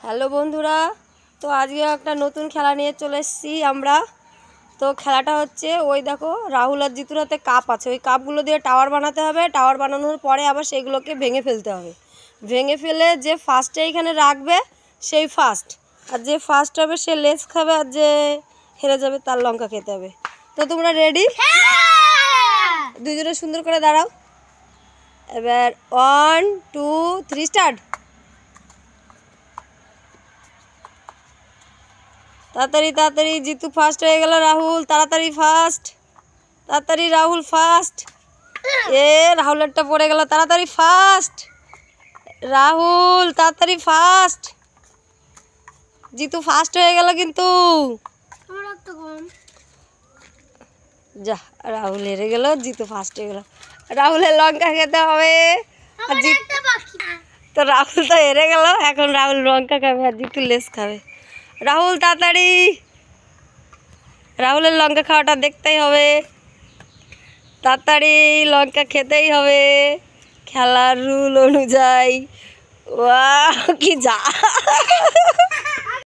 Hello বন্ধুরা, তো আজকে একটা নতুন খেলা নিয়ে চলে এসেছি আমরা। তো খেলাটা হচ্ছে ওই দেখো রাহুল আর জিতুর হাতে কাপ আছে, ওই কাপগুলো দিয়ে টাওয়ার বানাতে হবে। টাওয়ার বানানোর পরে আবার সেগুলোকে ভেঙে ফেলতে হবে। ভেঙে ফেলে যে ফার্স্টে এইখানে রাখবে সেই ফার্স্ট, আর যে ফার্স্ট হবে সে লেস খাবে, আর যে হেরে যাবে তার লঙ্কা খেতে হবে। তো তোমরা রেডি? দুজনে সুন্দর করে দাঁড়াও। এবার 1 2 3 স্টার্ট। তাড়াতাড়ি তাড়াতাড়ি, জিতু ফার্স্ট হয়ে গেল। রাহুল তাড়াতাড়ি ফার্স্ট, তাড়াতাড়ি রাহুল ফার্স্ট। রাহুলেরটা পড়ে গেল, তাড়াতাড়ি ফার্স্ট রাহুল, তাড়াতাড়ি ফার্স্ট। জিতু ফার্স্ট হয়ে গেল কিন্তু। যা, রাহুল হেরে গেল, জিতু ফার্স্ট হয়ে গেল। রাহুলের লঙ্কা খেতে হবে। আর তো রাহুল তো হেরে গেল, এখন রাহুল লঙ্কা খাবে আর জিতু লেস খাবে। রাহুল তাড়াতাড়ি, রাহুলের লঙ্কা খাওয়াটা দেখতেই হবে, তাড়াতাড়ি লঙ্কা খেতেই হবে খেলার রুল অনুযায়ী। ওয়াও কি যা